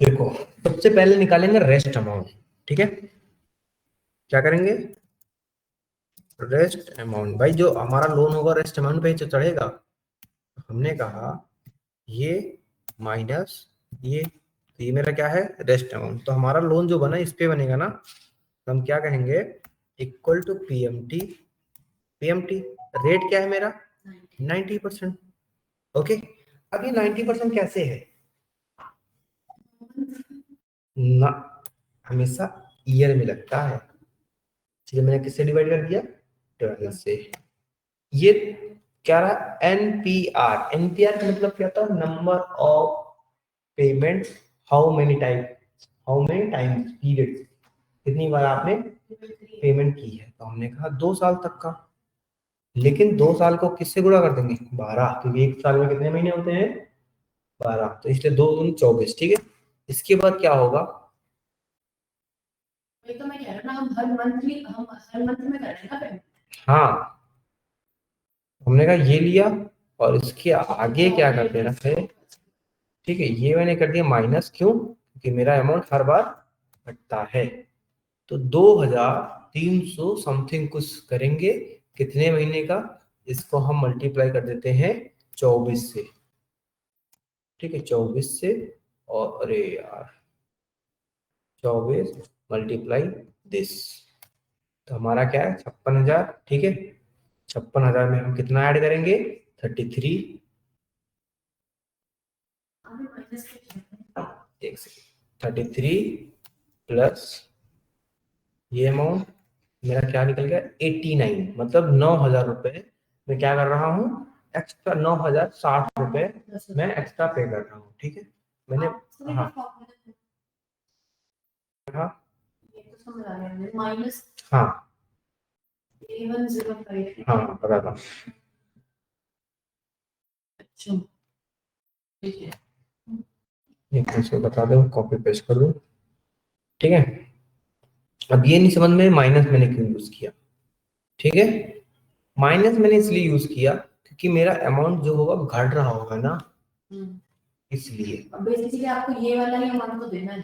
देखो, सबसे पहले निकालेंगे रेस्ट अमाउंट, ठीक है, क्या करेंगे, रेस्ट अमाउंट, भाई जो हमारा लोन होगा रेस्ट अमाउंट पे ही चढ़ेगा। हमने कहा ये माइनस ये, तो ये मेरा क्या है, रेस्ट अमाउंट, तो हमारा लोन जो बना इस पे बनेगा ना, तो हम क्या कहेंगे, equal to PMT. PMT rate क्या है मेरा, 90%, ओके। अब ये 90% कैसे है ना, हमेशा ईयर में लगता है, इसलिए मैंने किससे डिवाइड कर दिया, 12 से। ये क्या रहा, एनपीआर, एनपीआर का मतलब क्या था, number of payment, how many time, how many times period, कितनी बार आपने पेमेंट की है, तो हमने कहा 2 साल तक का। लेकिन 2 साल को किससे गुणा कर देंगे, 12, क्योंकि एक साल में कितने महीने होते हैं, 12, तो इसलिए 2 दूनी 24, ठीक है। इसके बाद क्या होगा, तो मैं कह रहा ना, हम हर मंथ में कर रहे हैं ना पेमेंट। हाँ हमने कहा ये लिया, और इसके आगे क्या कर देना है, ठीक है, ये मैंने कर दिया माइनस, क्यों, क्योंकि मेरा अमाउंट हर बार घटता है। तो 2,300 समथिंग कुछ करेंगे, कितने महीने का, इसको हम मल्टीप्लाई कर देते हैं 24 से, ठीक है, 24 से, और अरे यार 24 मल्टीप्लाई दिस, तो हमारा क्या है 56,000। ठीक है, 56,000 में हम कितना ऐड करेंगे 33। अभी माइनस एक सेकेंड, 33 प्लस ये अमाउंट मेरा क्या निकल गया 89, मतलब 9,000 रुपए मैं क्या कर रहा हूँ एक्स्ट्रा, 9,060 रुपए मैं एक्स्ट्रा पे कर रहा हूँ। ठीक है, मैंने हाँ हाँ ये तो समझ आ गया माइनस हाँ 105। हाँ बता था। अच्छा ठीक है। एक मिनट से बता दो, कॉपी पेस्ट कर दो। ठीक है, अब ये नहीं समझ में माइनस मैंने क्यों यूज किया। ठीक है, माइनस मैंने इसलिए यूज किया क्योंकि मेरा अमाउंट जो होगा घट रहा होगा ना, इसलिए। अब बेसिकली आपको ये वाला ही अमाउंट तो देना है,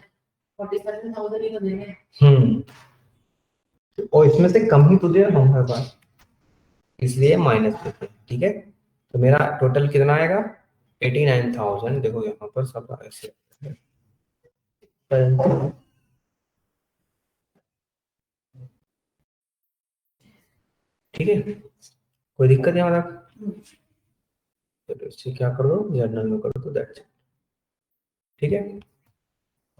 47,000 ही तो देना है। और इसमें से कम ही तो दे रहा हूँ हर बार, इसलिए माइनस देते हैं। ठीक है, तो मेरा टोटल कितना आएगा 89,000। देखो यहाँ पर सब ऐसे है। ठीक है, कोई दिक्कत है मतलब, चलो इससे क्या कर दो जर्नल में कर दो, दैट्स इट। ठीक है,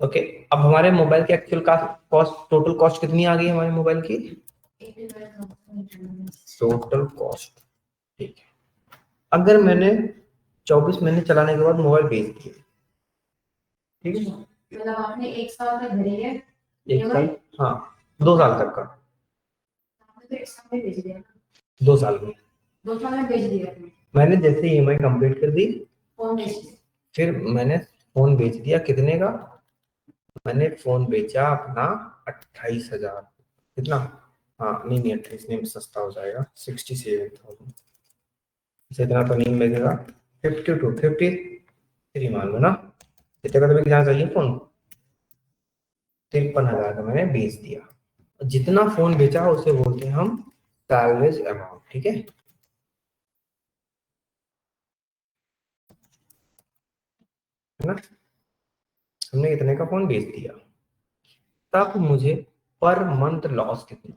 ओके। अब हमारे मोबाइल की एक्चुअल कॉस्ट, टोटल कॉस्ट कितनी आ गई हमारे मोबाइल की, 89,000। Total cost. ठीक है, अगर मैंने 24 महीने चलाने के बाद मोबाइल बेच दिया, ठीक है, मतलब आपने एक साल तक भरी है एक साल, हाँ 2 साल तक का, आपने तो एक साल में बेच दिया ना, 2 साल में 2 साल में बेच दिया आपने, मैंने जैसे ईएमआई कंप्लीट कर दी, फोन बेच दिया। फिर मैंने फोन बेच दिया। कितने का, मैंने फोन बेचा अपना 28,000। कितना, हाँ नहीं नहीं 28 नहीं, सस्ता हो जाएगा 67,000 से, इतना तो नहीं मिलेगा। 53 मान लो ना, कितने का तुम्हें कितना चाहिए फोन, 53,000 का मैंने बेच दिया। जितना फोन बेचा उसे बोलते हैं हम सैलवेज अमाउंट। ठीक है ना, हमने इतने का फोन बेच दिया, तब मुझे पर मंथ लॉस कितना,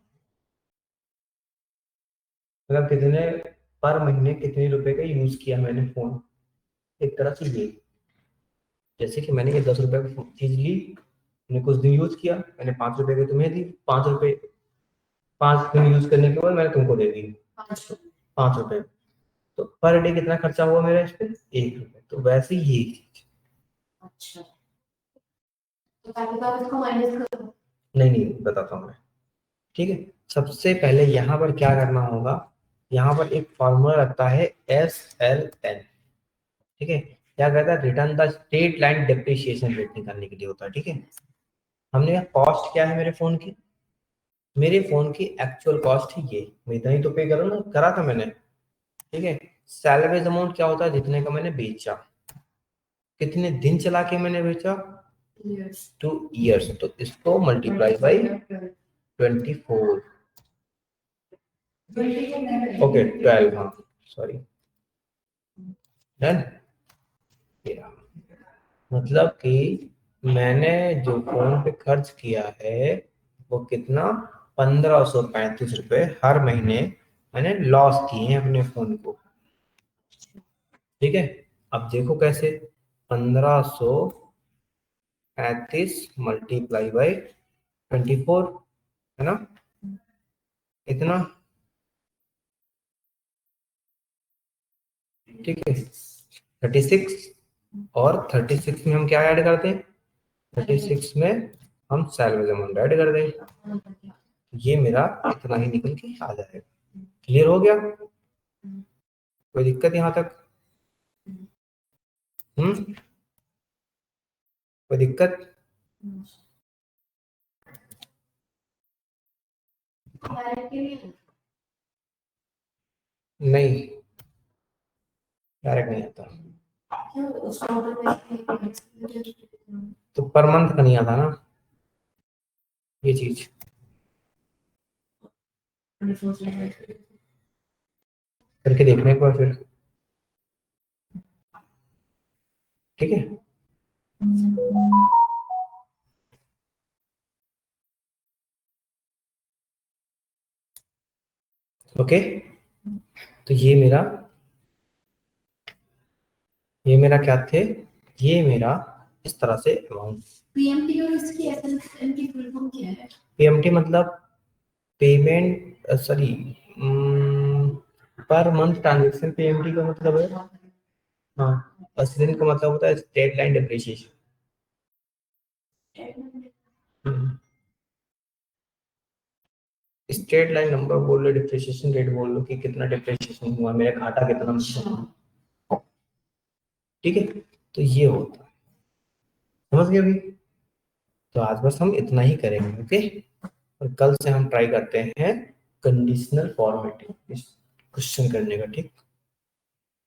मतलब कितने पर महीने कितने रुपए का यूज किया मैंने फोन, एक तरह से ये, जैसे कि मैंने ये 10 रुपए की चीज ली, मैंने कुछ दिन यूज किया, मैंने 5 रुपए की तुम्हें दी, 5 रुपए 5 दिन यूज करने के बाद मैंने तुमको दे दी 5 रुपए, तो पर डे कितना खर्चा हुआ मेरा इस पे 1 रुपए, तो वैसे ही ये चीज। अच्छा तो पहले तो आप इसको माइनस करो। नहीं नहीं बताता हूँ मैं। ठीक है, सबसे पहले यहाँ पर क्या करना होगा, यहाँ पर एक फॉर्मूला लगता है SLN। ठीक है, क्या कहता है, return the straight line depreciation rate निकालने के लिए होता है। ठीक है, हमने कॉस्ट क्या है मेरे फोन की, मेरे फोन की एक्चुअल कॉस्ट है ये, मैं इतना ही तो पे करूँ ना, करा था मैंने। ठीक है, सैलवेज अमाउंट क्या होता है, जितने का मैंने बेचा, कितने दिन चला के मैंने बेचा, 2 इयर्स, तो इसको मल्टीप्लाई बाई 24, ओके 12, हाँ सॉरी, डन। मतलब कि मैंने जो फोन पे खर्च किया है वो कितना, 1,535 रुपए हर महीने मैंने लॉस किए हैं अपने फोन को। ठीक है, अब देखो कैसे, 1,535 मल्टीप्लाई बाई 24, है ना, इतना। ठीक है, 36, और 36 में हम क्या ऐड करते हैं, 36 में हम सैलरी अमाउंट ऐड कर दें, ये मेरा इतना ही निकल के आ जाएगा। क्लियर हो गया, कोई दिक्कत यहाँ तक, कोई दिक्कत, नहीं डायरेक्ट नहीं आता, तो पर मंथ का नहीं आता ना ये चीज, करके देखने को फिर। ठीक है, ओके, तो ये मेरा क्या थे, ये मेरा इस तरह से अमाउंट। पीएमटी और इसकी एसएनएन की फुल फॉर्म क्या है? पीएमटी मतलब payment, sorry, per month transaction PMT का मतलब है। हाँ, एसएनएन का मतलब होता है state line depreciation. Straight line number बोल लो, डिप्रिसिएशन रेट बोल लो कि कितना डिप्रिसिएशन हुआ, मेरा घाटा कितना हुआ। ठीक है, तो ये होता है, समझ गए अभी। तो आज बस हम इतना ही करेंगे, ओके। और कल से हम ट्राई करते हैं कंडीशनल फॉर्मेटिंग इस क्वेश्चन करने का, ठीक।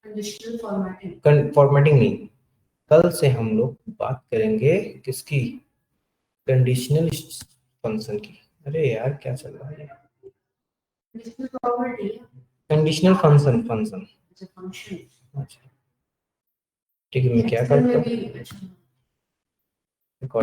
कंडीशनल फॉर्मेटिंग, फॉर्मेटिंग नहीं, कल से हम लोग बात करेंगे किसकी, कंडीशनल फंक्शन की। अरे यार क्या चल रहा है, conditional property, conditional function function. अच्छा फंक्शन, अच्छा ठीक है, मैं क्या करता हूँ, भी अच्छा रिकॉर्डिंग